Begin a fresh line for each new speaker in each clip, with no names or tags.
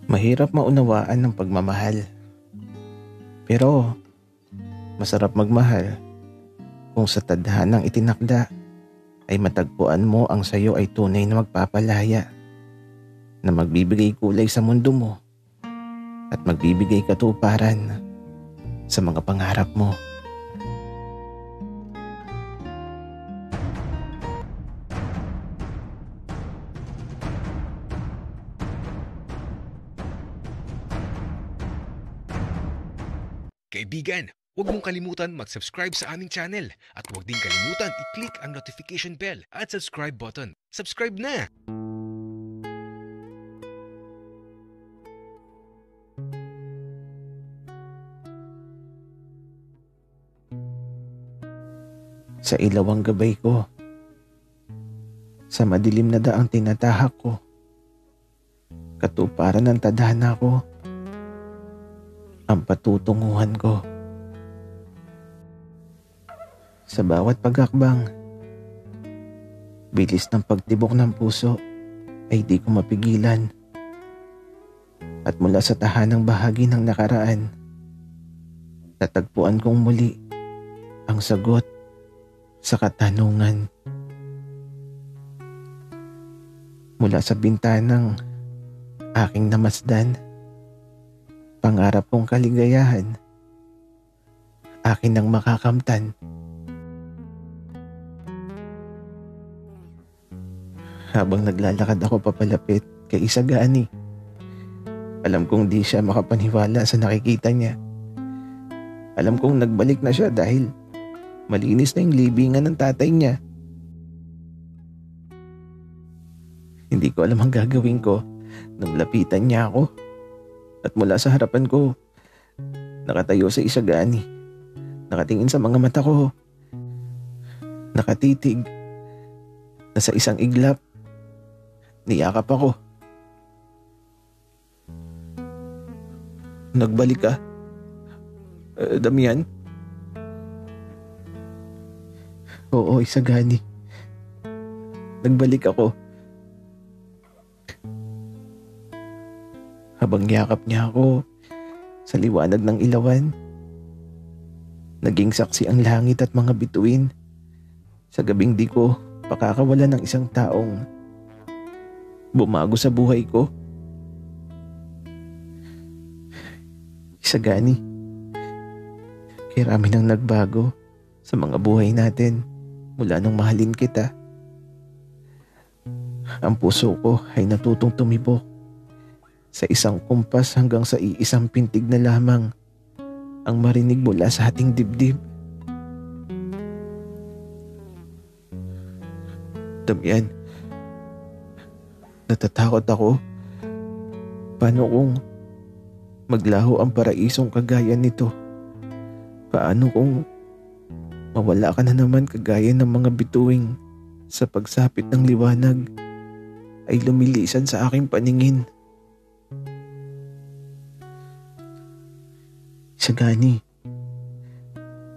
Mahirap maunawaan ng pagmamahal. Pero masarap magmahal kung sa tadhanang itinakda ay matagpuan mo ang sayo ay tunay na magpapalaya, na magbibigay kulay sa mundo mo at magbibigay katuparan sa mga pangarap mo.
Kaibigan, huwag mong kalimutan mag-subscribe sa aming channel at huwag din kalimutan i-click ang notification bell at subscribe button. Subscribe na!
Sa ilawang gabay ko, sa madilim na daang tinatahak ko, katuparan ng tadhana ko, ang patutunguhan ko. Sa bawat pagakbang, bilis ng pagtibok ng puso ay di ko mapigilan. At mula sa tahanang bahagi ng nakaraan, natagpuan kong muli ang sagot sa katanungan. Mula sa bintanang aking namasdan, pangarap kong kaligayahan, akin ang makakamtan. Habang naglalakad ako papalapit kay Isagani, alam kong di siya makapaniwala sa nakikita niya. Alam kong nagbalik na siya dahil malinis na yung libingan ng tatay niya. Hindi ko alam ang gagawin ko nang lapitan niya ako. At mula sa harapan ko, nakatayo sa Isagani, nakatingin sa mga mata ko, nakatitig, na sa isang iglap, niyakap ako. Nagbalik ka? Damian? Oo, Isagani. Nagbalik ako. Habang yakap niya ako sa liwanag ng ilawan, naging saksi ang langit at mga bituin sa gabing di ko pakakawalan ng isang taong bumago sa buhay ko. Isagani, kirami nang nagbago sa mga buhay natin mula nung mahalin kita. Ang puso ko ay natutong tumibok sa isang kumpas hanggang sa iisang pintig na lamang ang marinig mula sa ating dibdib. Damian, natatakot ako. Paano kung maglaho ang paraisong kagaya nito? Paano kung mawala ka na naman kagaya ng mga bituing sa pagsapit ng liwanag ay lumilisan sa aking paningin? Isagani,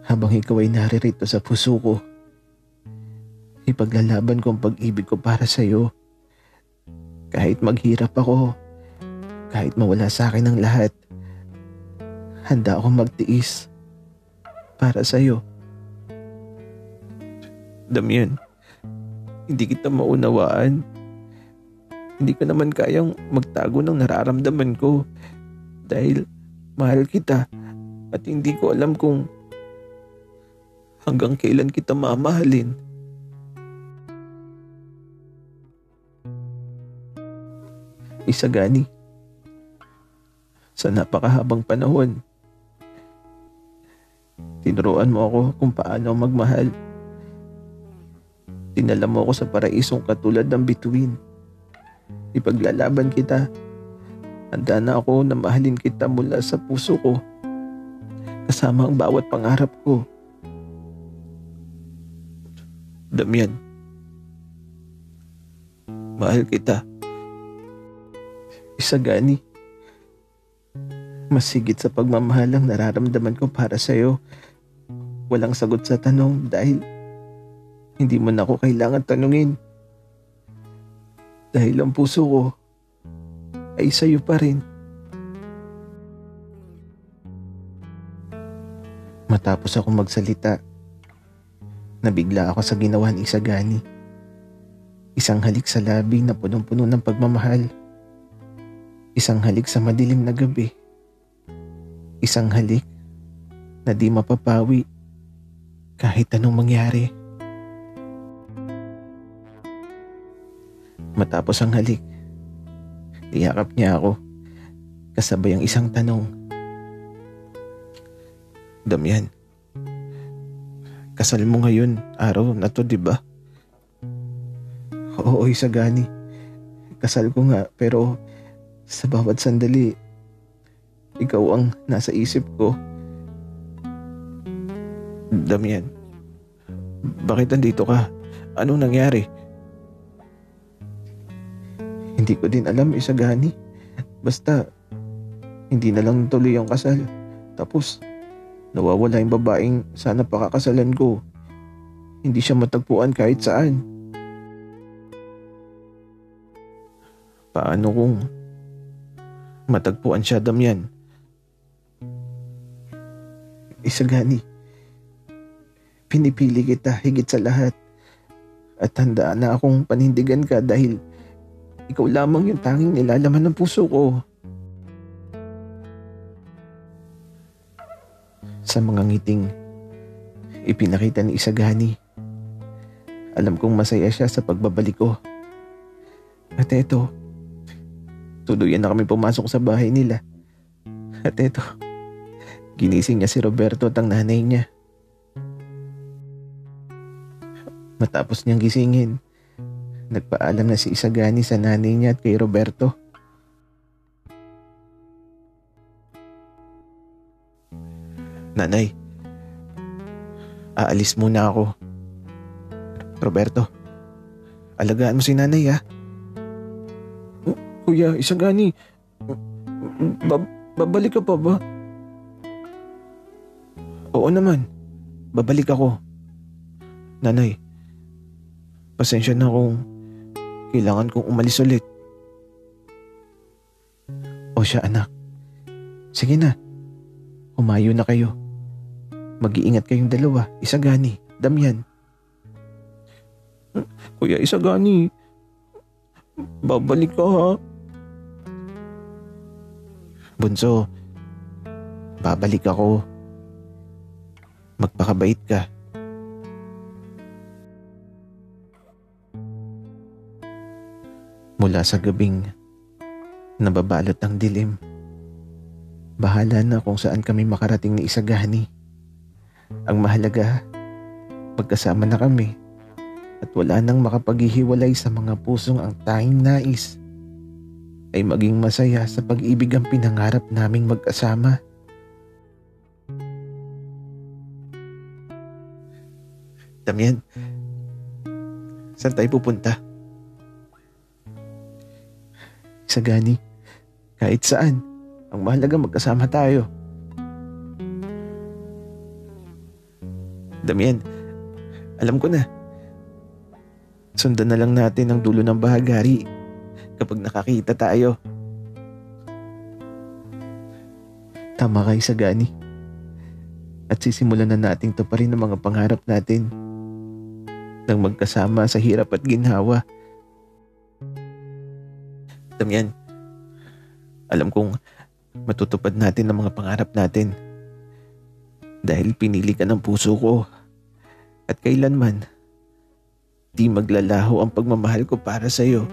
habang ikaw ay naririto sa puso ko, ipaglalaban ko ang pag-ibig ko para sa iyo. Kahit maghirap ako, kahit mawala sa akin ang lahat, handa akong magtiis para sa iyo. Damian, hindi kita maunawaan. Hindi ko naman kayang magtago ng nararamdaman ko dahil mahal kita. At hindi ko alam kung hanggang kailan kita mamahalin. Isagani, sa napakahabang panahon, tinuruan mo ako kung paano magmahal. Dinala mo ako sa paraisong katulad ng bituin. Ipaglalaban kita. Handa na ako na mahalin kita mula sa puso ko, kasama ang bawat pangarap ko. Damian, mahal kita. Isagani, mas higit sa pagmamahal ang nararamdaman ko para sa iyo. Walang sagot sa tanong dahil hindi mo na ako kailangan tanungin. Dahil ang puso ko ay sa iyo pa rin. Matapos ako magsalita, nabigla ako sa ginawa ni Isagani. Isang halik sa labi na punong-puno ng pagmamahal. Isang halik sa madilim na gabi. Isang halik na di mapapawi kahit anong mangyari. Matapos ang halik, niyakap niya ako kasabay ang isang tanong. Damian, kasal mo ngayon araw na to, di ba? Oo, Isagani. Kasal ko nga, pero sa bawat sandali, ikaw ang nasa isip ko. Damian, bakit nandito ka? Anong nangyari? Hindi ko din alam, Isagani. Basta, hindi na lang tuloy ang kasal. Tapos, nawawala yung babaeng sana pakakasalan ko. Hindi siya matagpuan kahit saan. Paano kung matagpuan siya, Damian? Isagani, pinipili kita higit sa lahat. At handa na akong panindigan ka dahil ikaw lamang yung tanging nilalaman ng puso ko. Sa mga ngiting ipinakita ni Isagani, alam kong masaya siya sa pagbabalik ko. At eto, tuluyan na kami pumasok sa bahay nila. At eto, ginising niya si Roberto at ang nanay niya. Matapos niyang gisingin, nagpaalam na si Isagani sa nanay niya at kay Roberto. Nanay, aalis muna ako. Roberto, alagaan mo si nanay, ha? Kuya, Isagani, babalik ka pa ba? Oo naman, babalik ako. Nanay, pasensya na kung kailangan kong umalis ulit. O siya, anak. Sige na, humayo na kayo. Mag-iingat kayong dalawa, Isagani, Damian. Kuya Isagani, babalik ka, ha? Bunso, babalik ako. Magpakabait ka. Mula sa gabing nababalot ng dilim, bahala na kung saan kami makarating ni Isagani. Ang mahalaga, magkasama na kami at wala nang makapaghihiwalay sa mga pusong ang tanging nais ay maging masaya sa pag-ibig ang pinangarap naming magkasama. Damian, saan tayo pupunta? Isagani, kahit saan. Ang mahalaga magkasama tayo. Damian, alam ko na. Sundan na lang natin ang dulo ng bahagari kapag nakakita tayo. Tama ka, Isagani. At sisimulan na nating tuparin ang mga pangarap natin nang magkasama sa hirap at ginhawa. Damian, alam kong matutupad natin ang mga pangarap natin dahil pinili ka ng puso ko at kailanman di maglalaho ang pagmamahal ko para sa iyo.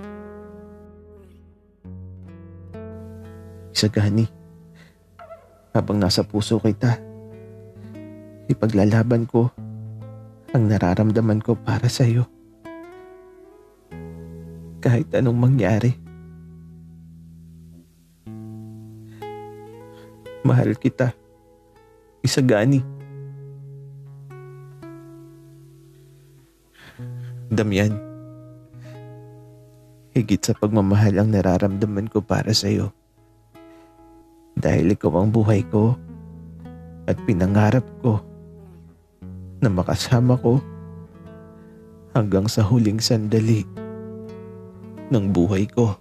Isagani, habang nasa puso kita, ipaglalaban ko ang nararamdaman ko para sa iyo. Kahit anong mangyari. Mahal kita, Isagani. Damian, higit sa pagmamahal ang nararamdaman ko para sa iyo. Dahil ikaw ang buhay ko at pinangarap ko na makasama ko hanggang sa huling sandali ng buhay ko.